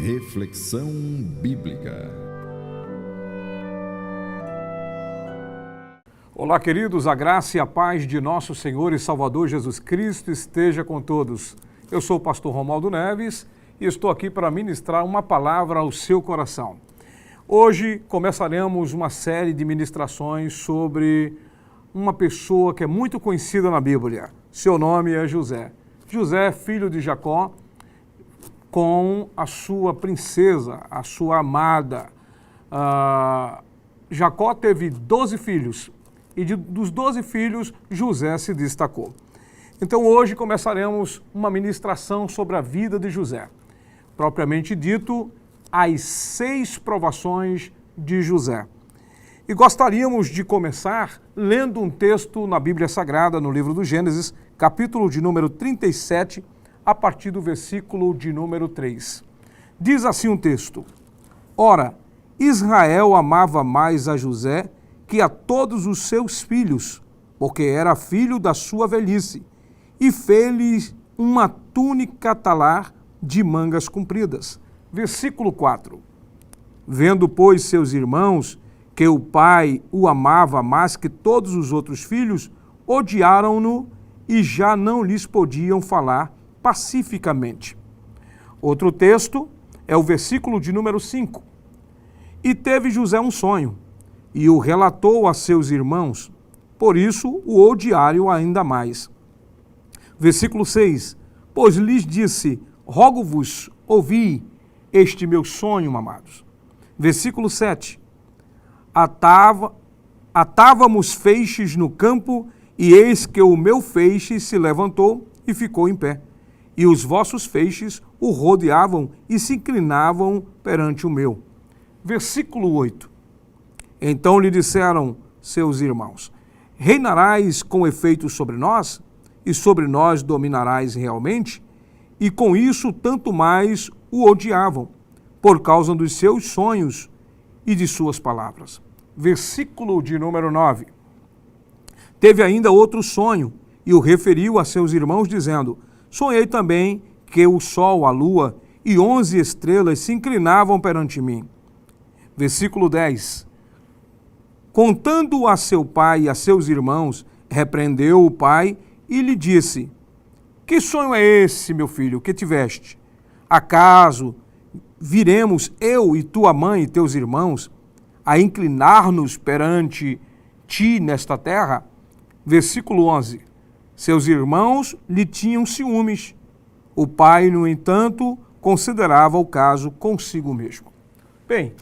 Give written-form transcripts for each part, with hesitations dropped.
Reflexão Bíblica. Olá, queridos, a graça e a paz de nosso Senhor e Salvador Jesus Cristo esteja com todos. Eu sou o pastor Romualdo Neves e estou aqui para ministrar uma palavra ao seu coração. Hoje começaremos uma série de ministrações sobre uma pessoa que é muito conhecida na Bíblia. Seu nome é José. José, filho de Jacó, com a sua princesa, a sua amada. Jacó teve 12 filhos e dos 12 filhos, José se destacou. Então hoje começaremos uma ministração sobre a vida de José. Propriamente dito, as 6 provações de José. E gostaríamos de começar lendo um texto na Bíblia Sagrada, no livro do Gênesis, capítulo de número 37, a partir do versículo de número 3. Diz assim um texto: Ora, Israel amava mais a José que a todos os seus filhos, porque era filho da sua velhice, e fez-lhe uma túnica talar de mangas compridas. Versículo 4. Vendo, pois, seus irmãos que o pai o amava mais que todos os outros filhos, odiaram-no e já não lhes podiam falar pacificamente. Outro texto é o versículo de número 5. E teve José um sonho, e o relatou a seus irmãos, por isso o odiaram ainda mais. Versículo 6. Pois lhes disse: rogo-vos, ouvi este meu sonho, amados. Versículo 7. Atávamos feixes no campo, e eis que o meu feixe se levantou e ficou em pé. E os vossos feixes o rodeavam e se inclinavam perante o meu. Versículo 8. Então lhe disseram seus irmãos: reinarás com efeito sobre nós, e sobre nós dominarás realmente? E com isso tanto mais o odiavam, por causa dos seus sonhos e de suas palavras. Versículo de número 9. Teve ainda outro sonho, e o referiu a seus irmãos, dizendo: sonhei também que o sol, a lua e 11 estrelas se inclinavam perante mim. Versículo 10. Contando a seu pai e a seus irmãos, repreendeu o pai e lhe disse: que sonho é esse, meu filho, que tiveste? Acaso viremos eu e tua mãe e teus irmãos a inclinar-nos perante ti nesta terra? Versículo 11. Seus irmãos lhe tinham ciúmes. O pai, no entanto, considerava o caso consigo mesmo. Bem,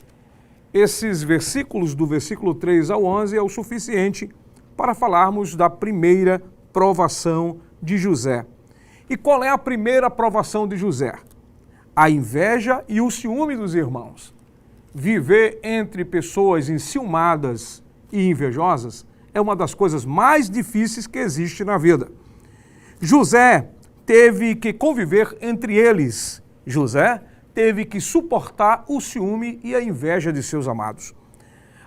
esses versículos do versículo 3 ao 11 é o suficiente para falarmos da primeira provação de José. E qual é a primeira provação de José? A inveja e o ciúme dos irmãos. Viver entre pessoas enciumadas e invejosas é uma das coisas mais difíceis que existe na vida. José teve que conviver entre eles. José teve que suportar o ciúme e a inveja de seus amados.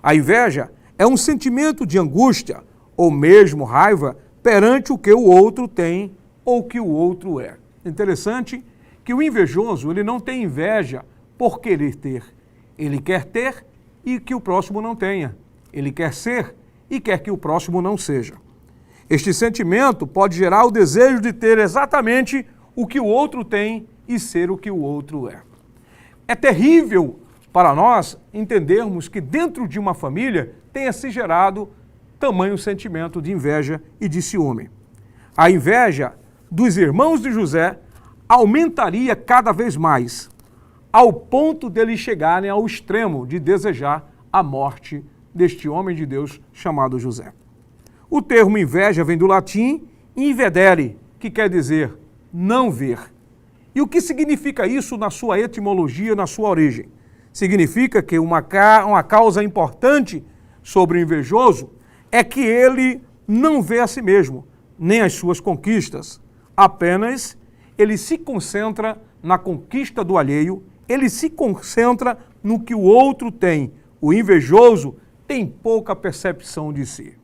A inveja é um sentimento de angústia ou mesmo raiva perante o que o outro tem ou que o outro é. Interessante que o invejoso, ele não tem inveja por querer ter. Ele quer ter e que o próximo não tenha. Ele quer ser e quer que o próximo não seja. Este sentimento pode gerar o desejo de ter exatamente o que o outro tem e ser o que o outro é. É terrível para nós entendermos que dentro de uma família tenha se gerado tamanho sentimento de inveja e de ciúme. A inveja dos irmãos de José aumentaria cada vez mais, ao ponto deles chegarem ao extremo de desejar a morte deste homem de Deus chamado José. O termo inveja vem do latim invedere, que quer dizer não ver. E o que significa isso na sua etimologia, na sua origem? Significa que uma causa importante sobre o invejoso é que ele não vê a si mesmo, nem as suas conquistas. Apenas ele se concentra na conquista do alheio, ele se concentra no que o outro tem. O invejoso tem pouca percepção de si.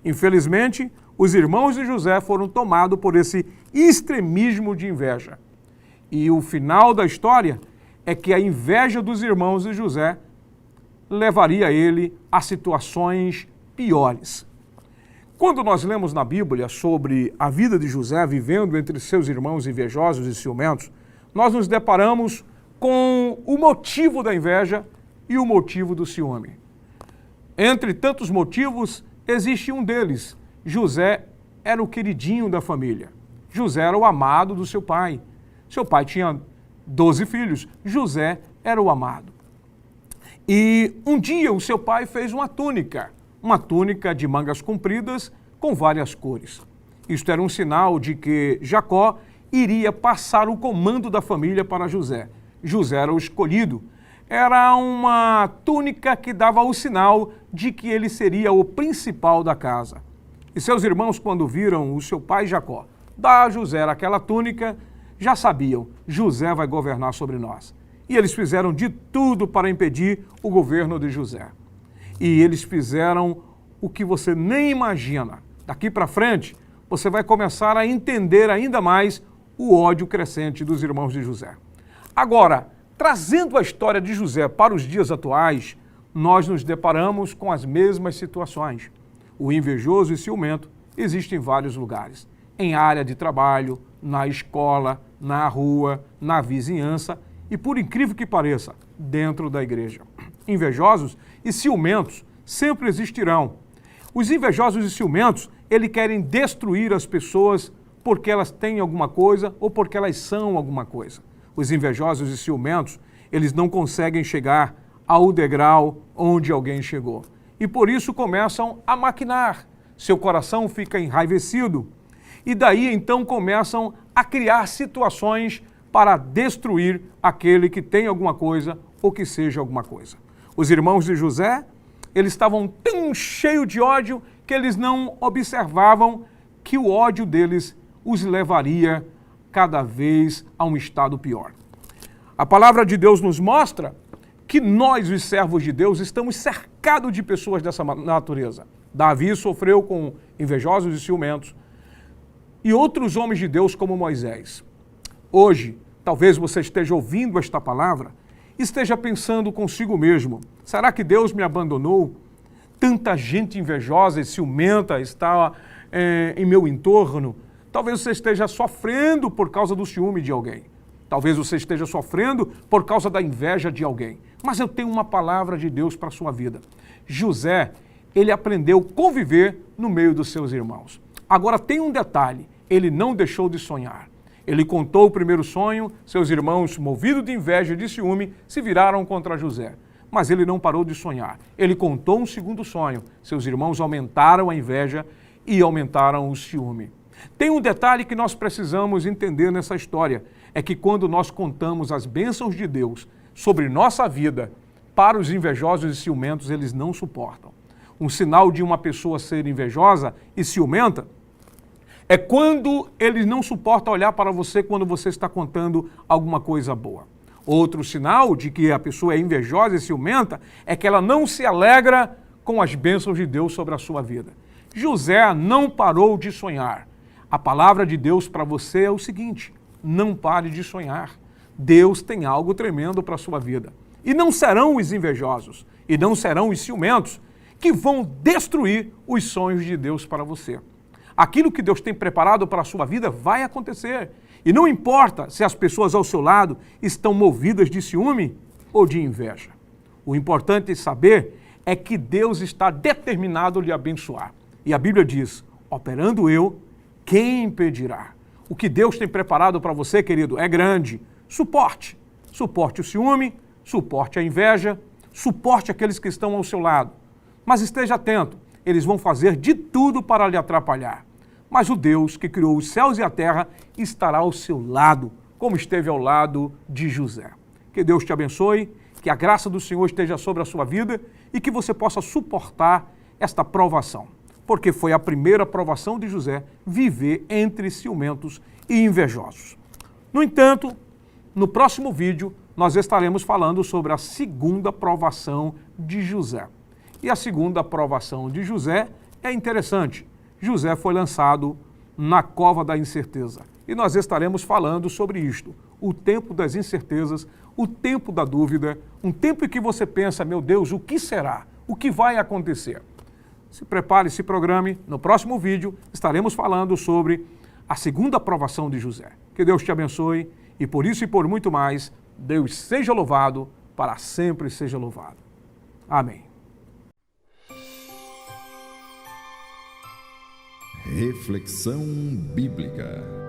Infelizmente, os irmãos de José foram tomados por esse extremismo de inveja. E o final da história é que a inveja dos irmãos de José levaria ele a situações piores. Quando nós lemos na Bíblia sobre a vida de José vivendo entre seus irmãos invejosos e ciumentos, nós nos deparamos com o motivo da inveja e o motivo do ciúme. Entre tantos motivos, existe um deles. José era o queridinho da família. José era o amado do seu pai. Seu pai tinha 12 filhos. José era o amado. E um dia o seu pai fez uma túnica de mangas compridas com várias cores. Isto era um sinal de que Jacó iria passar o comando da família para José. José era o escolhido. Era uma túnica que dava o sinal de que ele seria o principal da casa. E seus irmãos, quando viram o seu pai Jacó dar a José aquela túnica, já sabiam, José vai governar sobre nós. E eles fizeram de tudo para impedir o governo de José. E eles fizeram o que você nem imagina. Daqui para frente, você vai começar a entender ainda mais o ódio crescente dos irmãos de José. Agora, trazendo a história de José para os dias atuais, nós nos deparamos com as mesmas situações. O invejoso e ciumento existe em vários lugares. Em área de trabalho, na escola, na rua, na vizinhança e, por incrível que pareça, dentro da igreja. Invejosos e ciumentos sempre existirão. Os invejosos e ciumentos, eles querem destruir as pessoas porque elas têm alguma coisa ou porque elas são alguma coisa. Os invejosos e ciumentos, eles não conseguem chegar ao degrau onde alguém chegou. E por isso começam a maquinar. Seu coração fica enraivecido. E daí então começam a criar situações para destruir aquele que tem alguma coisa ou que seja alguma coisa. Os irmãos de José, eles estavam tão cheios de ódio que eles não observavam que o ódio deles os levaria cada vez a um estado pior. A palavra de Deus nos mostra que nós, os servos de Deus, estamos cercados de pessoas dessa natureza. Davi sofreu com invejosos e ciumentos e outros homens de Deus como Moisés. Hoje, talvez você esteja ouvindo esta palavra e esteja pensando consigo mesmo, será que Deus me abandonou? Tanta gente invejosa e ciumenta está em meu entorno. Talvez você esteja sofrendo por causa do ciúme de alguém. Talvez você esteja sofrendo por causa da inveja de alguém. Mas eu tenho uma palavra de Deus para a sua vida. José, ele aprendeu a conviver no meio dos seus irmãos. Agora tem um detalhe, ele não deixou de sonhar. Ele contou o primeiro sonho, seus irmãos, movidos de inveja e de ciúme, se viraram contra José. Mas ele não parou de sonhar. Ele contou um segundo sonho. Seus irmãos aumentaram a inveja e aumentaram o ciúme. Tem um detalhe que nós precisamos entender nessa história, é que quando nós contamos as bênçãos de Deus sobre nossa vida, para os invejosos e ciumentos, eles não suportam. Um sinal de uma pessoa ser invejosa e ciumenta é quando eles não suportam olhar para você quando você está contando alguma coisa boa. Outro sinal de que a pessoa é invejosa e ciumenta é que ela não se alegra com as bênçãos de Deus sobre a sua vida. José não parou de sonhar. A palavra de Deus para você é o seguinte, não pare de sonhar. Deus tem algo tremendo para a sua vida. E não serão os invejosos, e não serão os ciumentos que vão destruir os sonhos de Deus para você. Aquilo que Deus tem preparado para a sua vida vai acontecer. E não importa se as pessoas ao seu lado estão movidas de ciúme ou de inveja. O importante saber é que Deus está determinado a lhe abençoar. E a Bíblia diz, operando eu, quem impedirá? O que Deus tem preparado para você, querido, é grande. Suporte. Suporte o ciúme, suporte a inveja, suporte aqueles que estão ao seu lado. Mas esteja atento, eles vão fazer de tudo para lhe atrapalhar. Mas o Deus que criou os céus e a terra estará ao seu lado, como esteve ao lado de José. Que Deus te abençoe, que a graça do Senhor esteja sobre a sua vida e que você possa suportar esta provação. Porque foi a primeira provação de José viver entre ciumentos e invejosos. No entanto, no próximo vídeo, nós estaremos falando sobre a segunda provação de José. E a segunda provação de José é interessante. José foi lançado na cova da incerteza. e nós estaremos falando sobre isto. O tempo das incertezas, o tempo da dúvida, um tempo em que você pensa, meu Deus, o que será? O que vai acontecer? Se prepare, se programe. No próximo vídeo estaremos falando sobre a segunda provação de José. Que Deus te abençoe e por isso e por muito mais, Deus seja louvado, para sempre seja louvado. Amém. Reflexão bíblica.